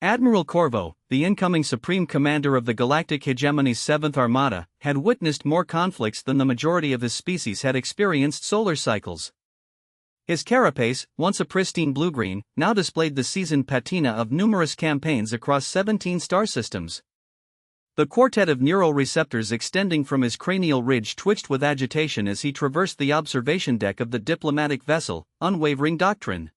Admiral Corvo, the incoming Supreme Commander of the Galactic Hegemony's 7th Armada, had witnessed more conflicts than the majority of his species had experienced solar cycles. His carapace, once a pristine blue-green, now displayed the seasoned patina of numerous campaigns across 17 star systems. The quartet of neural receptors extending from his cranial ridge twitched with agitation as he traversed the observation deck of the diplomatic vessel, unwavering doctrine.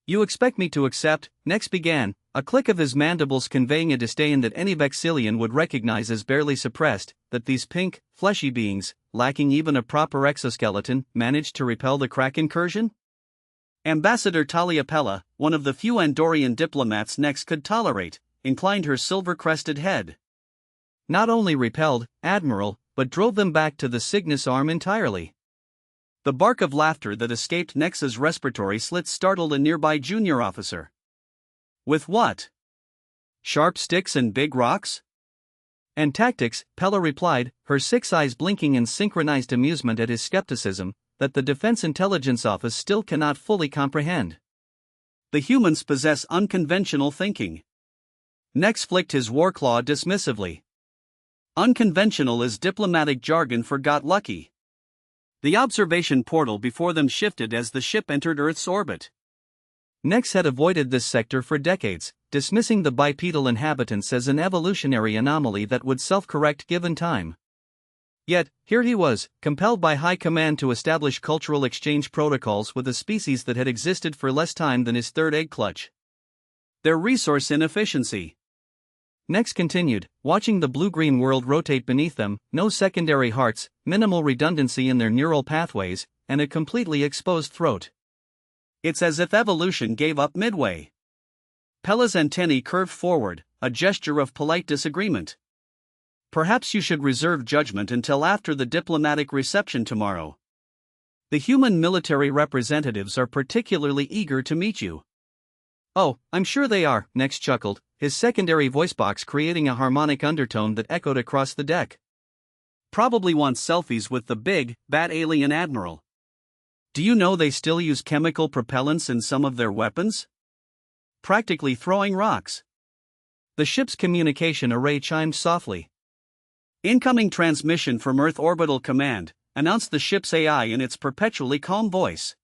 "You expect me to accept," Nex began, a click of his mandibles conveying a disdain that any Vexillian would recognize as barely suppressed, "that these pink, fleshy beings, lacking even a proper exoskeleton, managed to repel the crack incursion?" Ambassador Talia Pella, one of the few Andorian diplomats Nex could tolerate, inclined her silver-crested head. "Not only repelled, Admiral, but drove them back to the Cygnus arm entirely." The bark of laughter that escaped Nex's respiratory slits startled a nearby junior officer. "With what? Sharp sticks and big rocks?" "And tactics," Pella replied, her 6 eyes blinking in synchronized amusement at his skepticism, that the Defense Intelligence Office still cannot fully comprehend. "The humans possess unconventional thinking." Nex flicked his war claw dismissively. "Unconventional is diplomatic jargon for got lucky." The observation portal before them shifted as the ship entered Earth's orbit. Nex had avoided this sector for decades, dismissing the bipedal inhabitants as an evolutionary anomaly that would self-correct given time. Yet, here he was, compelled by high command to establish cultural exchange protocols with a species that had existed for less time than his third egg clutch. Their resource inefficiency. Nex continued, watching the blue-green world rotate beneath them, no secondary hearts, minimal redundancy in their neural pathways, and a completely exposed throat. "It's as if evolution gave up midway." Pella's antennae curved forward, a gesture of polite disagreement. "Perhaps you should reserve judgment until after the diplomatic reception tomorrow. The human military representatives are particularly eager to meet you." "Oh, I'm sure they are," Nex chuckled, his secondary voice box creating a harmonic undertone that echoed across the deck. "Probably want selfies with the big, bad alien admiral. Do you know they still use chemical propellants in some of their weapons? Practically throwing rocks." The ship's communication array chimed softly. "Incoming transmission from Earth Orbital Command," announced the ship's AI in its perpetually calm voice.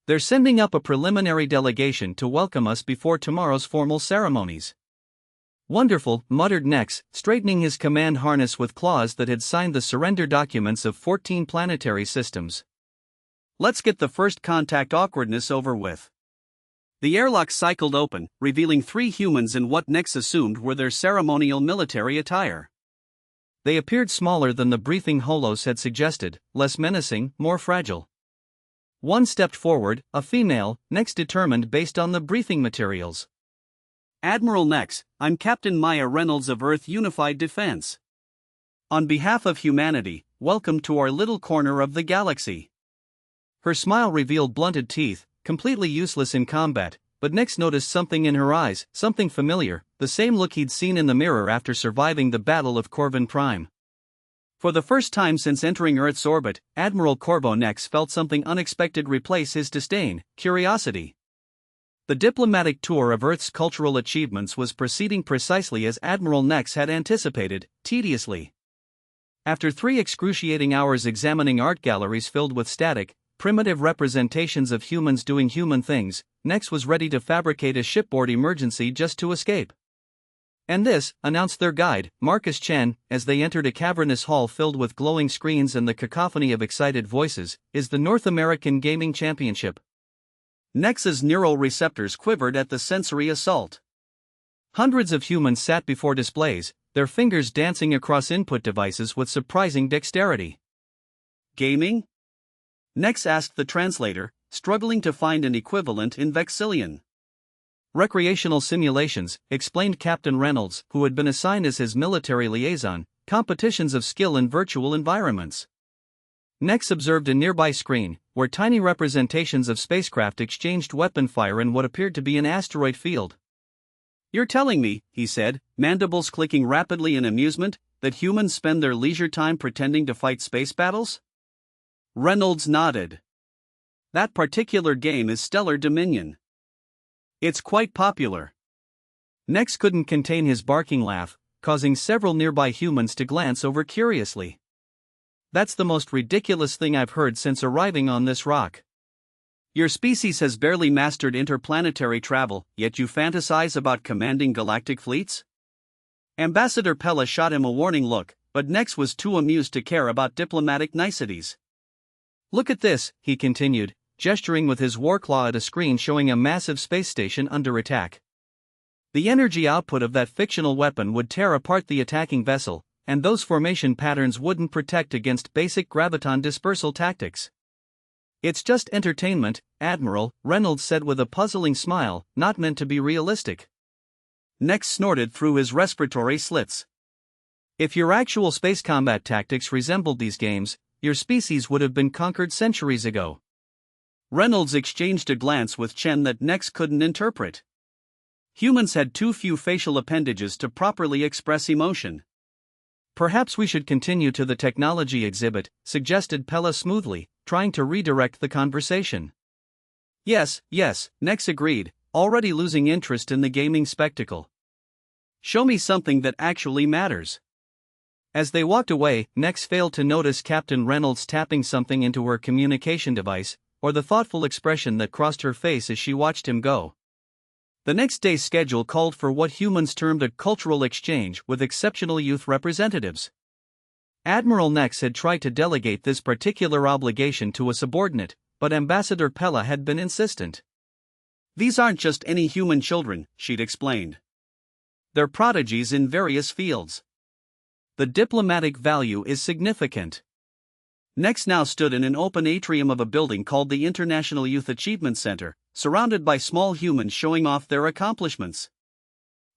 "They're sending up a preliminary delegation to welcome us before tomorrow's formal ceremonies." "Wonderful," muttered Nex, straightening his command harness with claws that had signed the surrender documents of 14 planetary systems. "Let's get the first contact awkwardness over with." The airlock cycled open, revealing 3 humans in what Nex assumed were their ceremonial military attire. They appeared smaller than the briefing holos had suggested, less menacing, more fragile. One stepped forward, a female, Nex determined based on the briefing materials. "Admiral Nex, I'm Captain Maya Reynolds of Earth Unified Defense. On behalf of humanity, welcome to our little corner of the galaxy." Her smile revealed blunted teeth, completely useless in combat, but Nex noticed something in her eyes, something familiar, the same look he'd seen in the mirror after surviving the Battle of Corvin Prime. For the first time since entering Earth's orbit, Admiral Corvo Nex felt something unexpected replace his disdain, curiosity. The diplomatic tour of Earth's cultural achievements was proceeding precisely as Admiral Nex had anticipated, tediously. After 3 excruciating hours examining art galleries filled with static, primitive representations of humans doing human things, Nex was ready to fabricate a shipboard emergency just to escape. "And this," announced their guide, Marcus Chen, as they entered a cavernous hall filled with glowing screens and the cacophony of excited voices, "is the North American Gaming Championship." Nex's neural receptors quivered at the sensory assault. Hundreds of humans sat before displays, their fingers dancing across input devices with surprising dexterity. "Gaming?" Nex asked the translator, struggling to find an equivalent in Vexillian. "Recreational simulations," explained Captain Reynolds, who had been assigned as his military liaison, "competitions of skill in virtual environments." Nex observed a nearby screen, where tiny representations of spacecraft exchanged weapon fire in what appeared to be an asteroid field. "You're telling me," he said, mandibles clicking rapidly in amusement, "that humans spend their leisure time pretending to fight space battles?" Reynolds nodded. "That particular game is Stellar Dominion. It's quite popular. Nex couldn't contain his barking laugh, causing several nearby humans to glance over curiously. That's the most ridiculous thing I've heard since arriving on this rock. Your species has barely mastered interplanetary travel, yet you fantasize about commanding galactic fleets? Ambassador Pella shot him a warning look, but Nex was too amused to care about diplomatic niceties. Look at this, he continued, gesturing with his warclaw at a screen showing a massive space station under attack. The energy output of that fictional weapon would tear apart the attacking vessel, and those formation patterns wouldn't protect against basic graviton dispersal tactics. It's just entertainment, Admiral, Reynolds said with a puzzling smile, not meant to be realistic. Nex snorted through his respiratory slits. If your actual space combat tactics resembled these games, your species would have been conquered centuries ago. Reynolds exchanged a glance with Chen that Nex couldn't interpret. Humans had too few facial appendages to properly express emotion. Perhaps we should continue to the technology exhibit, suggested Pella smoothly, trying to redirect the conversation. Yes, Nex agreed, already losing interest in the gaming spectacle. Show me something that actually matters. As they walked away, Nex failed to notice Captain Reynolds tapping something into her communication device, or the thoughtful expression that crossed her face as she watched him go. The next day's schedule called for what humans termed a cultural exchange with exceptional youth representatives. Admiral Nex had tried to delegate this particular obligation to a subordinate, but Ambassador Pella had been insistent. These aren't just any human children, she'd explained. They're prodigies in various fields. The diplomatic value is significant. Nex now stood in an open atrium of a building called the International Youth Achievement Center, surrounded by small humans showing off their accomplishments.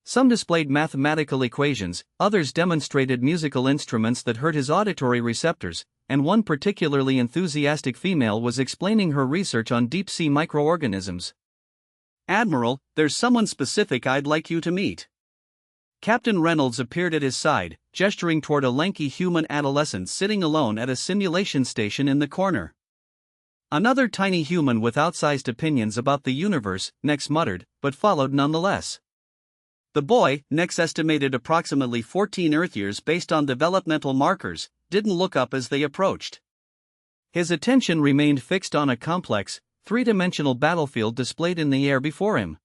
Some displayed mathematical equations, others demonstrated musical instruments that hurt his auditory receptors, and one particularly enthusiastic female was explaining her research on deep-sea microorganisms. Admiral, there's someone specific I'd like you to meet. Captain Reynolds appeared at his side, gesturing toward a lanky human adolescent sitting alone at a simulation station in the corner. Another tiny human with outsized opinions about the universe, Nex muttered, but followed nonetheless. The boy, Nex estimated approximately 14 Earth years based on developmental markers, didn't look up as they approached. His attention remained fixed on a complex, three-dimensional battlefield displayed in the air before him.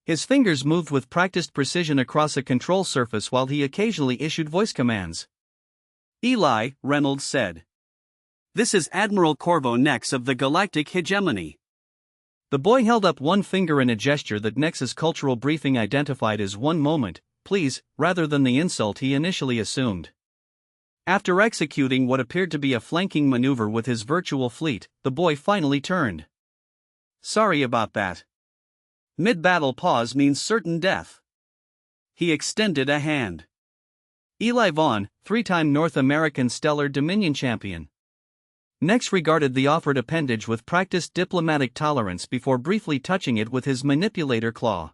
His fingers moved with practiced precision across a control surface while he occasionally issued voice commands. Eli, Reynolds said. This is Admiral Corvo Nex of the Galactic Hegemony. The boy held up one finger in a gesture that Nex's cultural briefing identified as one moment, please, rather than the insult he initially assumed. After executing what appeared to be a flanking maneuver with his virtual fleet, the boy finally turned. Sorry about that. Mid-battle pause means certain death. He extended a hand. Eli Vaughn, three-time North American Stellar Dominion champion. Nex regarded the offered appendage with practiced diplomatic tolerance before briefly touching it with his manipulator claw.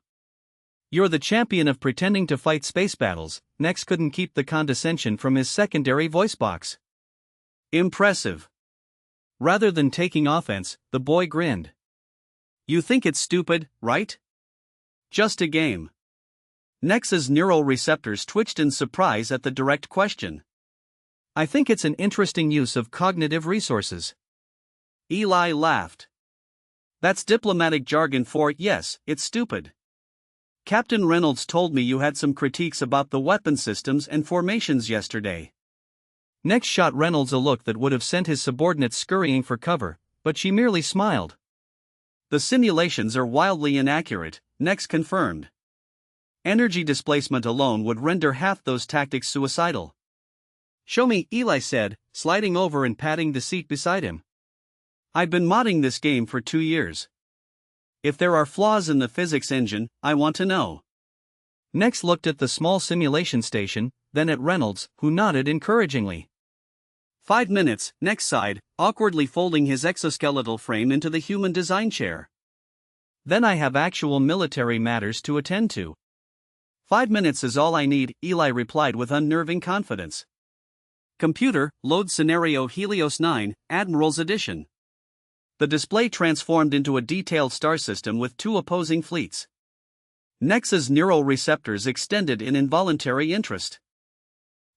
You're the champion of pretending to fight space battles. Nex couldn't keep the condescension from his secondary voice box. Impressive. Rather than taking offense, the boy grinned. You think it's stupid, right? Just a game. Nex's neural receptors twitched in surprise at the direct question. I think it's an interesting use of cognitive resources. Eli laughed. That's diplomatic jargon for, yes, it's stupid. Captain Reynolds told me you had some critiques about the weapon systems and formations yesterday. Nex shot Reynolds a look that would have sent his subordinates scurrying for cover, but she merely smiled. The simulations are wildly inaccurate, Nex confirmed. Energy displacement alone would render half those tactics suicidal. Show me, Eli said, sliding over and patting the seat beside him. I've been modding this game for 2 years. If there are flaws in the physics engine, I want to know. Nex looked at the small simulation station, then at Reynolds, who nodded encouragingly. 5 minutes, Nex sighed, awkwardly folding his exoskeletal frame into the human design chair. Then I have actual military matters to attend to. 5 minutes is all I need, Eli replied with unnerving confidence. Computer, load scenario Helios 9, Admiral's Edition. The display transformed into a detailed star system with 2 opposing fleets. Nex's neural receptors extended in involuntary interest.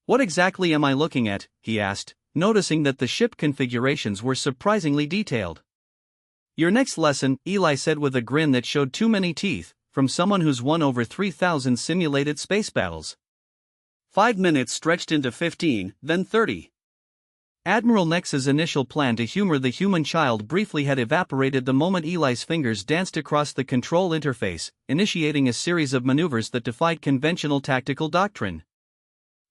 "What exactly am I looking at?" he asked, noticing that the ship configurations were surprisingly detailed. "Your next lesson," Eli said with a grin that showed too many teeth, from someone who's won over 3,000 simulated space battles. 5 minutes stretched into 15, then 30. Admiral Nex's initial plan to humor the human child briefly had evaporated the moment Eli's fingers danced across the control interface, initiating a series of maneuvers that defied conventional tactical doctrine.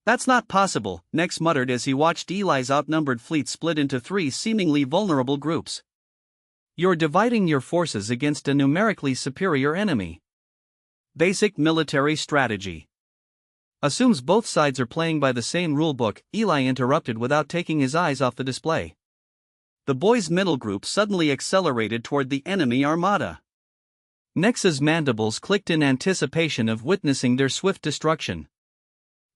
"That's not possible," Nex muttered as he watched Eli's outnumbered fleet split into 3 seemingly vulnerable groups. "You're dividing your forces against a numerically superior enemy. Basic military strategy assumes both sides are playing by the same rulebook," Eli interrupted without taking his eyes off the display. The boy's middle group suddenly accelerated toward the enemy armada. Nex's mandibles clicked in anticipation of witnessing their swift destruction.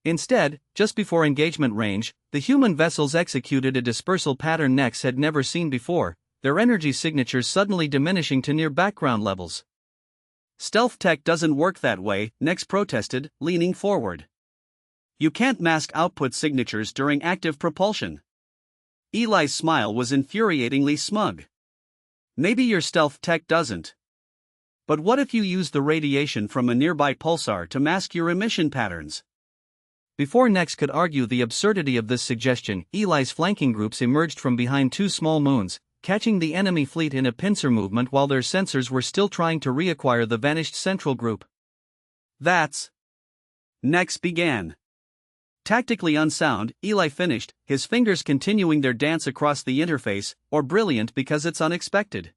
Instead, just before engagement range, the human vessels executed a dispersal pattern Nex had never seen before, their energy signatures suddenly diminishing to near background levels. "Stealth tech doesn't work that way," Nex protested, leaning forward. "You can't mask output signatures during active propulsion." Eli's smile was infuriatingly smug. "Maybe your stealth tech doesn't. But what if you use the radiation from a nearby pulsar to mask your emission patterns?" Before Nex could argue the absurdity of this suggestion, Eli's flanking groups emerged from behind 2 small moons, catching the enemy fleet in a pincer movement while their sensors were still trying to reacquire the vanished central group. "That's..." Nex began. "Tactically unsound," Eli finished, his fingers continuing their dance across the interface, "or brilliant because it's unexpected."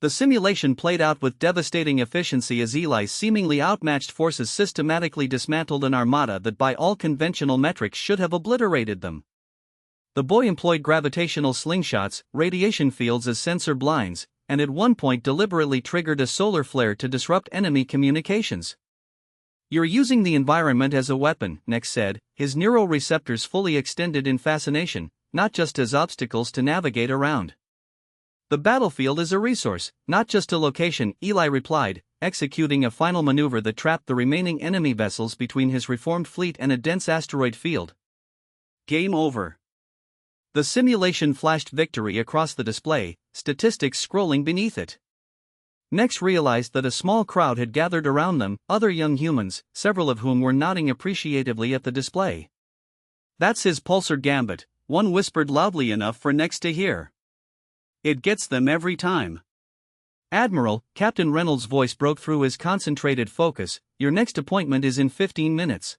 The simulation played out with devastating efficiency as Eli's seemingly outmatched forces systematically dismantled an armada that by all conventional metrics should have obliterated them. The boy employed gravitational slingshots, radiation fields as sensor blinds, and at one point deliberately triggered a solar flare to disrupt enemy communications. "You're using the environment as a weapon," Nex said, his neural receptors fully extended in fascination, "not just as obstacles to navigate around." "The battlefield is a resource, not just a location," Eli replied, executing a final maneuver that trapped the remaining enemy vessels between his reformed fleet and a dense asteroid field. Game over. The simulation flashed victory across the display, statistics scrolling beneath it. Nex realized that a small crowd had gathered around them, other young humans, several of whom were nodding appreciatively at the display. "That's his pulsar gambit," one whispered loudly enough for Nex to hear. "It gets them every time." "Admiral," Captain Reynolds' voice broke through his concentrated focus, "your next appointment is in 15 minutes.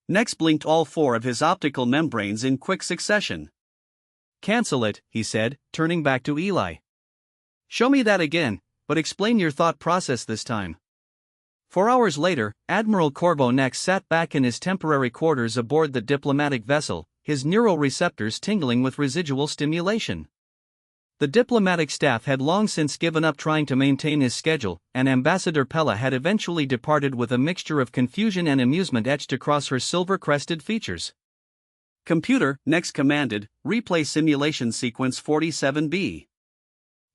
Nex blinked all 4 of his optical membranes in quick succession. "Cancel it," he said, turning back to Eli. "Show me that again, but explain your thought process this time." 4 hours later, Admiral Corvo Nex sat back in his temporary quarters aboard the diplomatic vessel, his neural receptors tingling with residual stimulation. The diplomatic staff had long since given up trying to maintain his schedule, and Ambassador Pella had eventually departed with a mixture of confusion and amusement etched across her silver-crested features. "Computer," Nex commanded, "replay simulation sequence 47B."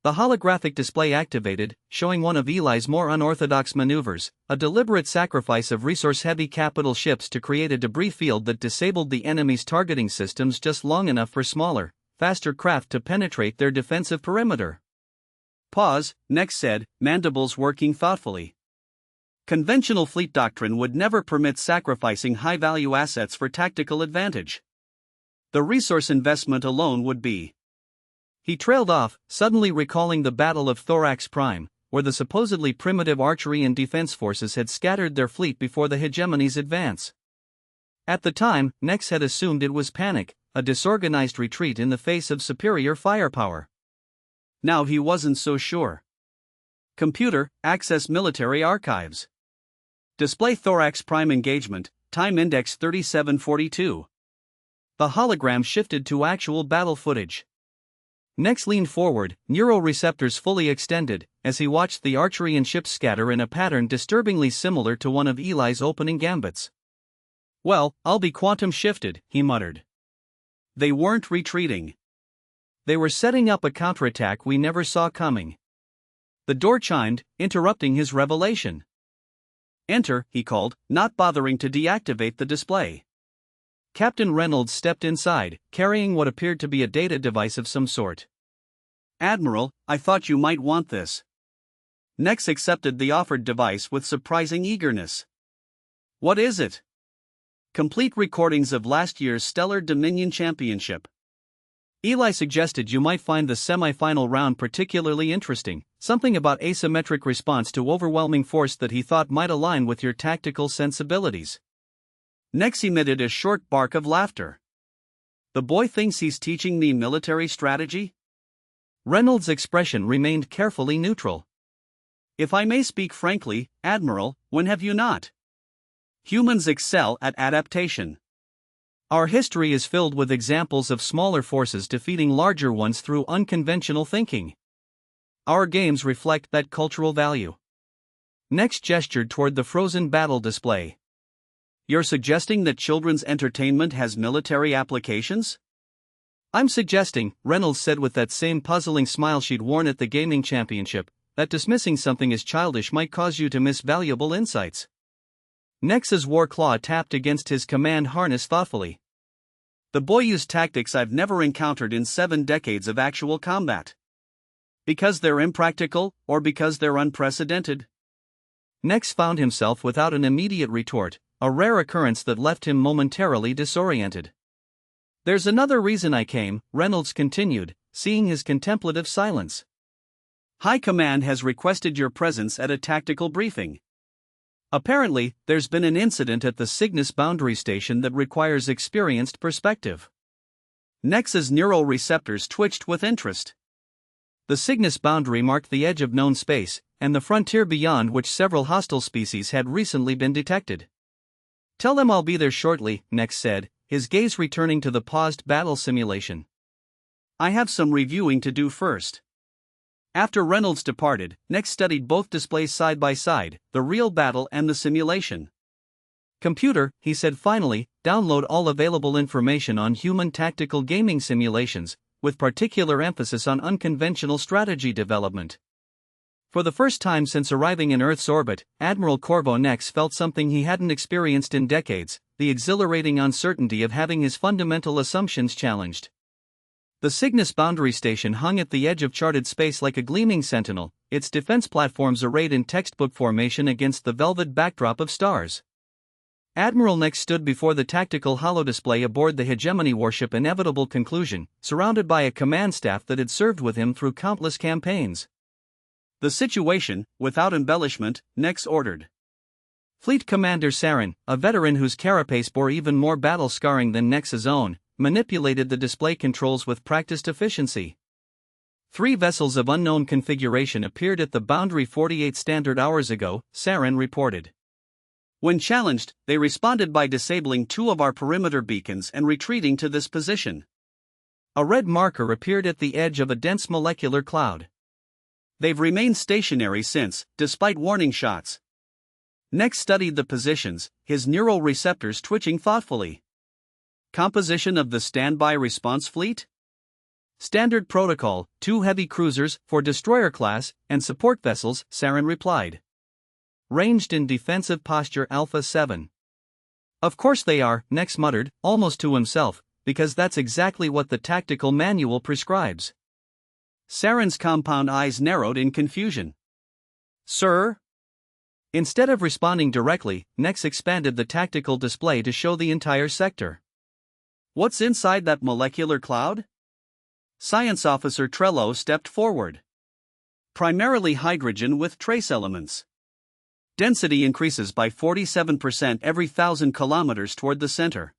The holographic display activated, showing one of Eli's more unorthodox maneuvers, a deliberate sacrifice of resource-heavy capital ships to create a debris field that disabled the enemy's targeting systems just long enough for smaller, faster craft to penetrate their defensive perimeter. "Pause," Nex said, mandibles working thoughtfully. "Conventional fleet doctrine would never permit sacrificing high-value assets for tactical advantage. The resource investment alone would be..." He trailed off, suddenly recalling the Battle of Thorax Prime, where the supposedly primitive archery and defense forces had scattered their fleet before the hegemony's advance. At the time, Nex had assumed it was panic, a disorganized retreat in the face of superior firepower. Now he wasn't so sure. "Computer, access military archives. Display Thorax Prime engagement, time index 3742. The hologram shifted to actual battle footage. Nex leaned forward, neural receptors fully extended, as he watched the archery and ships scatter in a pattern disturbingly similar to one of Eli's opening gambits. "Well, I'll be quantum shifted," he muttered. They weren't retreating. They were setting up a counterattack we never saw coming. The door chimed, interrupting his revelation. "Enter," he called, not bothering to deactivate the display. Captain Reynolds stepped inside, carrying what appeared to be a data device of some sort. "Admiral, I thought you might want this." Nex accepted the offered device with surprising eagerness. "What is it?" "Complete recordings of last year's Stellar Dominion Championship. Eli suggested you might find the semi-final round particularly interesting, something about asymmetric response to overwhelming force that he thought might align with your tactical sensibilities." Nex emitted a short bark of laughter. "The boy thinks he's teaching me military strategy?" Reynolds' expression remained carefully neutral. "If I may speak frankly, Admiral, when have you not? Humans excel at adaptation. Our history is filled with examples of smaller forces defeating larger ones through unconventional thinking. Our games reflect that cultural value." Nex gestured toward the frozen battle display. "You're suggesting that children's entertainment has military applications?" "I'm suggesting," Reynolds said with that same puzzling smile she'd worn at the gaming championship, "that dismissing something as childish might cause you to miss valuable insights." Nex's war claw tapped against his command harness thoughtfully. "The boy used tactics I've never encountered in 7 decades of actual combat. Because they're impractical, or because they're unprecedented?" Nex found himself without an immediate retort, a rare occurrence that left him momentarily disoriented. "There's another reason I came," Reynolds continued, seeing his contemplative silence. "High Command has requested your presence at a tactical briefing. Apparently, there's been an incident at the Cygnus boundary station that requires experienced perspective." Nex's neural receptors twitched with interest. The Cygnus boundary marked the edge of known space, and the frontier beyond which several hostile species had recently been detected. "Tell them I'll be there shortly," Nex said, his gaze returning to the paused battle simulation. "I have some reviewing to do first." After Reynolds departed, Nex studied both displays side by side, the real battle and the simulation. "Computer," he said finally, "download all available information on human tactical gaming simulations, with particular emphasis on unconventional strategy development." For the first time since arriving in Earth's orbit, Admiral Corvo Nex felt something he hadn't experienced in decades, the exhilarating uncertainty of having his fundamental assumptions challenged. The Cygnus boundary station hung at the edge of charted space like a gleaming sentinel, its defense platforms arrayed in textbook formation against the velvet backdrop of stars. Admiral Nex stood before the tactical holodisplay aboard the hegemony warship Inevitable Conclusion, surrounded by a command staff that had served with him through countless campaigns. "The situation, without embellishment," Nex ordered. Fleet Commander Saren, a veteran whose carapace bore even more battle scarring than Nex's own, manipulated the display controls with practiced efficiency. 3 vessels of unknown configuration appeared at the boundary 48 standard hours ago, Saren reported. "When challenged, they responded by disabling 2 of our perimeter beacons and retreating to this position." A red marker appeared at the edge of a dense molecular cloud. "They've remained stationary since, despite warning shots." Nex studied the positions, his neural receptors twitching thoughtfully. "Composition of the standby response fleet?" "Standard protocol, 2 heavy cruisers, 4 destroyer class, and support vessels," Saren replied. "Ranged in defensive posture Alpha 7. "Of course they are," Nex muttered, almost to himself, "because that's exactly what the tactical manual prescribes." Saren's compound eyes narrowed in confusion. "Sir?" Instead of responding directly, Nex expanded the tactical display to show the entire sector. "What's inside that molecular cloud?" Science Officer Trello stepped forward. "Primarily hydrogen with trace elements. Density increases by 47% every 1,000 kilometers toward the center.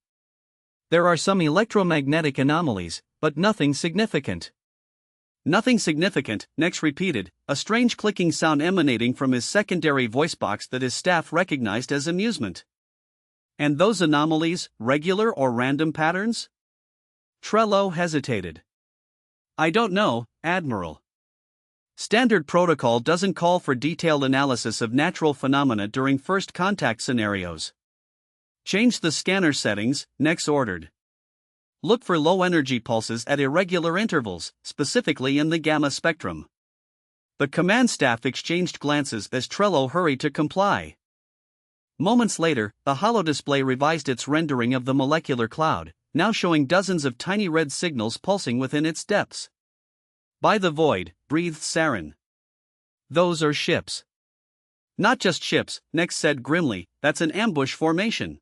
There are some electromagnetic anomalies, but nothing significant." "Nothing significant," Nex repeated, a strange clicking sound emanating from his secondary voice box that his staff recognized as amusement. "And those anomalies, regular or random patterns?" Trello hesitated. "I don't know, Admiral. Standard protocol doesn't call for detailed analysis of natural phenomena during first contact scenarios." "Change the scanner settings," Nex ordered. "Look for low-energy pulses at irregular intervals, specifically in the gamma spectrum." The command staff exchanged glances as Trello hurried to comply. Moments later, the holodisplay revised its rendering of the molecular cloud, now showing dozens of tiny red signals pulsing within its depths. "By the void," breathed Saren. "Those are ships." "Not just ships," Nex said grimly, "that's an ambush formation.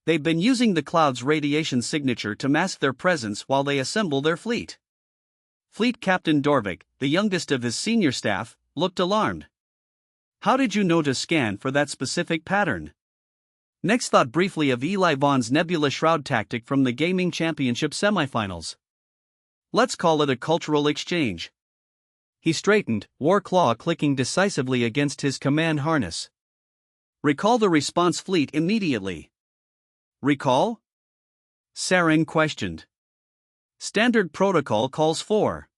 They've been using the cloud's radiation signature to mask their presence while they assemble their fleet." Fleet Captain Dorvik, the youngest of his senior staff, looked alarmed. "How did you know to scan for that specific pattern?" Nex thought briefly of Eli Vaughn's Nebula Shroud tactic from the Gaming Championship semifinals. "Let's call it a cultural exchange." He straightened, war claw clicking decisively against his command harness. "Recall the response fleet immediately." "Recall?" Saren questioned. "Standard protocol calls for."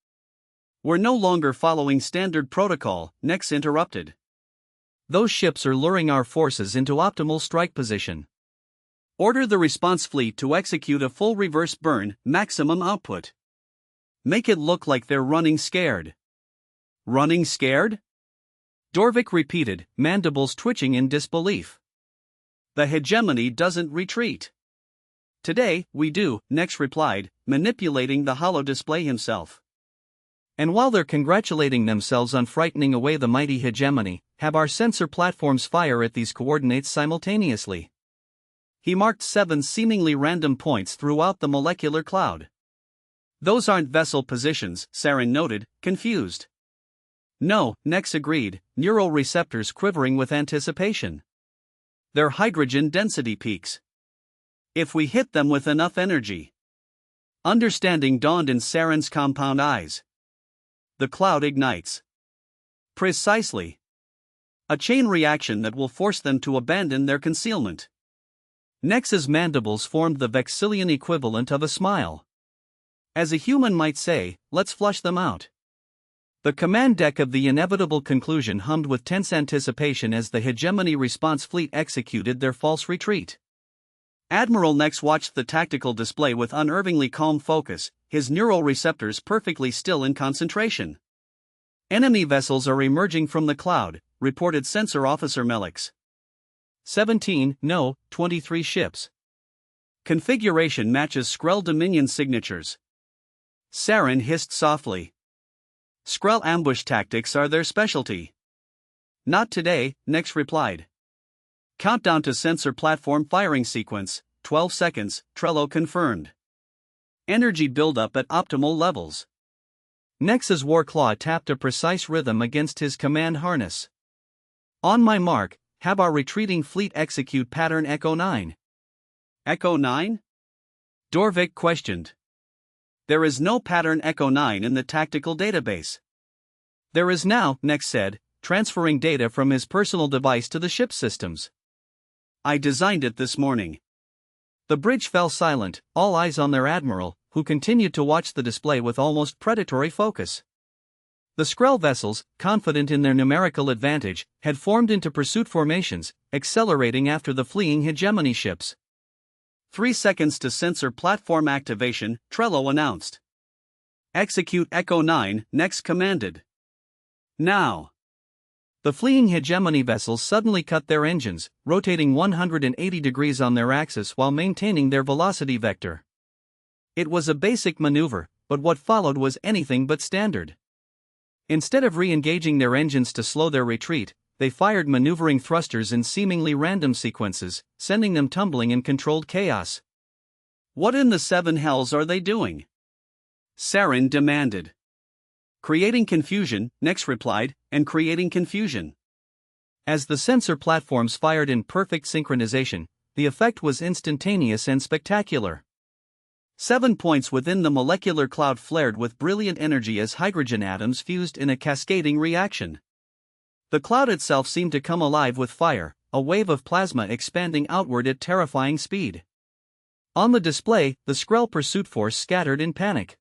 "We're no longer following standard protocol," Nex interrupted. "Those ships are luring our forces into optimal strike position. Order the response fleet to execute a full reverse burn, maximum output. Make it look like they're running scared." "Running scared?" Dorvik repeated, mandibles twitching in disbelief. "The hegemony doesn't retreat." "Today, we do," Nex replied, manipulating the holodisplay himself. "And while they're congratulating themselves on frightening away the mighty hegemony, have our sensor platforms fire at these coordinates simultaneously." He marked 7 seemingly random points throughout the molecular cloud. "Those aren't vessel positions," Saren noted, confused. "No," Nex agreed, neural receptors quivering with anticipation. "They're hydrogen density peaks. If we hit them with enough energy." Understanding dawned in Saren's compound eyes. "The cloud ignites." "Precisely. A chain reaction that will force them to abandon their concealment." Nex's mandibles formed the Vexillian equivalent of a smile. "As a human might say, let's flush them out." The command deck of the inevitable conclusion hummed with tense anticipation as the hegemony response fleet executed their false retreat. Admiral Nex watched the tactical display with unnervingly calm focus, his neural receptors perfectly still in concentration. "Enemy vessels are emerging from the cloud," reported Sensor Officer Melix. 17, no, 23 ships. Configuration matches Skrell Dominion signatures. Saren hissed softly. "Skrell ambush tactics are their specialty." "Not today," Nex replied. "Countdown to sensor platform firing sequence, 12 seconds, Trello confirmed. Energy buildup at optimal levels." Nex's warclaw tapped a precise rhythm against his command harness. "On my mark, have our retreating fleet execute pattern Echo 9. "Echo 9? Dorvik questioned. "There is no pattern Echo 9 in the tactical database." "There is now," Nex said, transferring data from his personal device to the ship's systems. "I designed it this morning." The bridge fell silent, all eyes on their admiral, who continued to watch the display with almost predatory focus. The Skrell vessels, confident in their numerical advantage, had formed into pursuit formations, accelerating after the fleeing hegemony ships. 3 seconds to sensor platform activation, Trello announced. "Execute Echo 9, Nex commanded." "Now." The fleeing hegemony vessels suddenly cut their engines, rotating 180 degrees on their axis while maintaining their velocity vector. It was a basic maneuver, but what followed was anything but standard. Instead of re-engaging their engines to slow their retreat, they fired maneuvering thrusters in seemingly random sequences, sending them tumbling in controlled chaos. "What in the 7 hells are they doing?" Saren demanded. "Creating confusion," Nex replied, "and creating confusion." As the sensor platforms fired in perfect synchronization, the effect was instantaneous and spectacular. 7 points within the molecular cloud flared with brilliant energy as hydrogen atoms fused in a cascading reaction. The cloud itself seemed to come alive with fire, a wave of plasma expanding outward at terrifying speed. On the display, the Skrell pursuit force scattered in panic.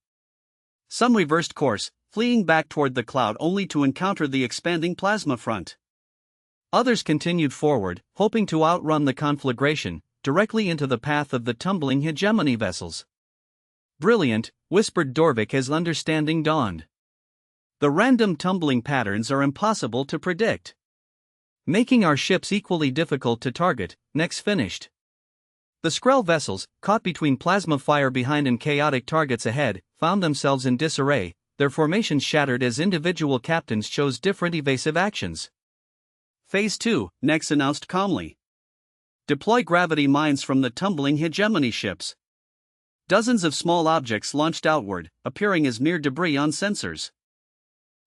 Some reversed course, fleeing back toward the cloud only to encounter the expanding plasma front. Others continued forward, hoping to outrun the conflagration, directly into the path of the tumbling hegemony vessels. "Brilliant," whispered Dorvik as understanding dawned. "The random tumbling patterns are impossible to predict." making our ships equally difficult to target, Nex finished. The Skrell vessels, caught between plasma fire behind and chaotic targets ahead, found themselves in disarray, their formations shattered as individual captains chose different evasive actions. Phase 2, Nex announced calmly. Deploy gravity mines from the tumbling hegemony ships. Dozens of small objects launched outward, appearing as mere debris on sensors.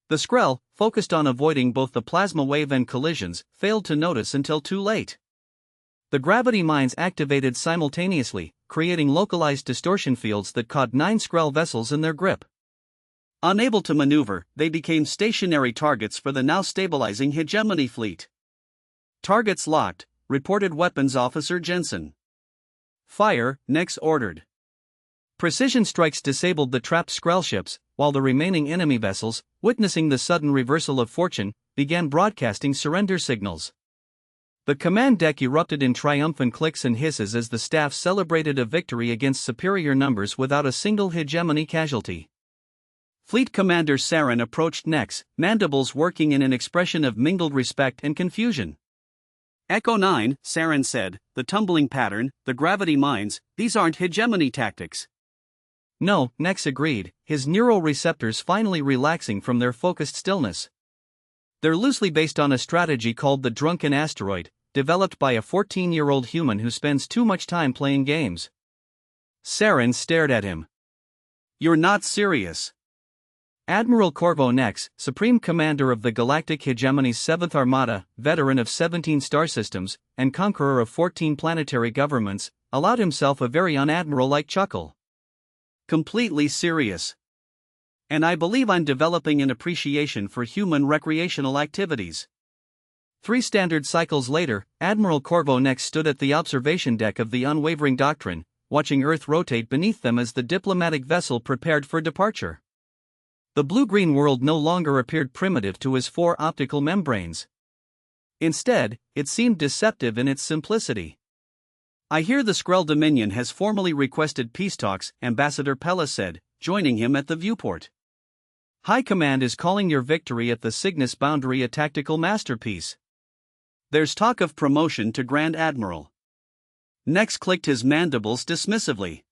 The Skrell, focused on avoiding both the plasma wave and collisions, failed to notice until too late. The gravity mines activated simultaneously, creating localized distortion fields that caught 9 Skrell vessels in their grip. Unable to maneuver, they became stationary targets for the now stabilizing hegemony fleet. Targets locked, reported Weapons Officer Jensen. Fire, Nex ordered. Precision strikes disabled the trapped Skrell ships, while the remaining enemy vessels, witnessing the sudden reversal of fortune, began broadcasting surrender signals. The command deck erupted in triumphant clicks and hisses as the staff celebrated a victory against superior numbers without a single hegemony casualty. Fleet Commander Saren approached Nex, mandibles working in an expression of mingled respect and confusion. Echo 9, Saren said, the tumbling pattern, the gravity mines, these aren't hegemony tactics. No, Nex agreed, his neural receptors finally relaxing from their focused stillness. They're loosely based on a strategy called the Drunken Asteroid, developed by a 14-year-old human who spends too much time playing games. Saren stared at him. You're not serious. Admiral Nex, Supreme Commander of the Galactic Hegemony's 7th Armada, veteran of 17 star systems, and conqueror of 14 planetary governments, allowed himself a very un-admiral-like chuckle. Completely serious. And I believe I'm developing an appreciation for human recreational activities. 3 standard cycles later, Admiral Nex stood at the observation deck of the Unwavering Doctrine, watching Earth rotate beneath them as the diplomatic vessel prepared for departure. The blue-green world no longer appeared primitive to his 4 optical membranes. Instead, it seemed deceptive in its simplicity. I hear the Skrell Dominion has formally requested peace talks, Ambassador Pella said, joining him at the viewport. High Command is calling your victory at the Cygnus boundary a tactical masterpiece. There's talk of promotion to Grand Admiral. Nex clicked his mandibles dismissively.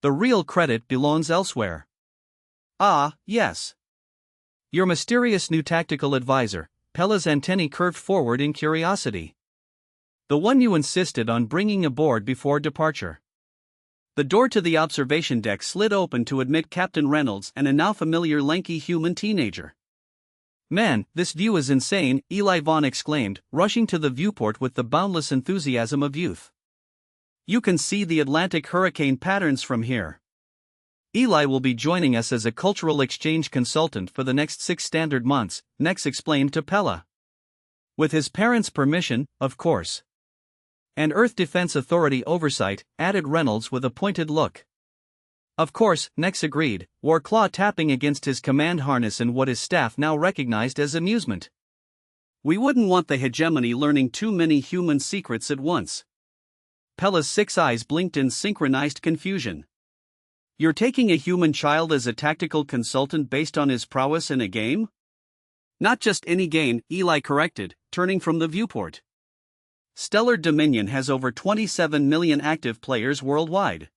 The real credit belongs elsewhere. Ah, yes. Your mysterious new tactical advisor, Pella's antennae curved forward in curiosity. The one you insisted on bringing aboard before departure. The door to the observation deck slid open to admit Captain Reynolds and a now familiar lanky human teenager. Man, this view is insane, Eli Vaughn exclaimed, rushing to the viewport with the boundless enthusiasm of youth. You can see the Atlantic hurricane patterns from here. Eli will be joining us as a cultural exchange consultant for the next 6 standard months, Nex explained to Pella. With his parents' permission, of course. And Earth Defense Authority oversight, added Reynolds with a pointed look. Of course, Nex agreed, Warclaw tapping against his command harness in what his staff now recognized as amusement. We wouldn't want the hegemony learning too many human secrets at once. Pella's 6 eyes blinked in synchronized confusion. You're taking a human child as a tactical consultant based on his prowess in a game? Not just any game, Eli corrected, turning from the viewport. Stellar Dominion has over 27 million active players worldwide.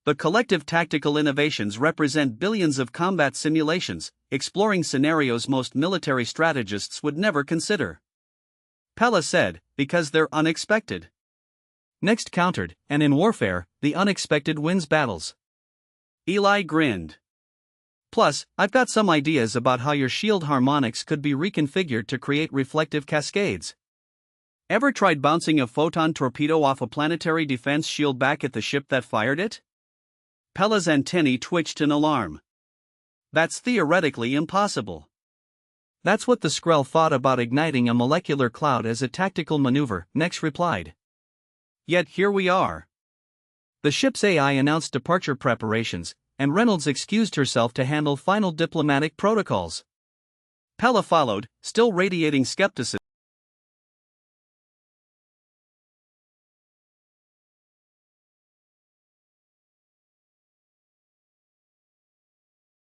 The collective tactical innovations represent billions of combat simulations, exploring scenarios most military strategists would never consider. Pella said, because they're unexpected. Nex countered, and in warfare, the unexpected wins battles. Eli grinned. Plus, I've got some ideas about how your shield harmonics could be reconfigured to create reflective cascades. Ever tried bouncing a photon torpedo off a planetary defense shield back at the ship that fired it? Pella's antennae twitched in alarm. That's theoretically impossible. That's what the Skrell thought about igniting a molecular cloud as a tactical maneuver, Nex replied. Yet here we are. The ship's AI announced departure preparations, and Reynolds excused herself to handle final diplomatic protocols. Pella followed, still radiating skepticism.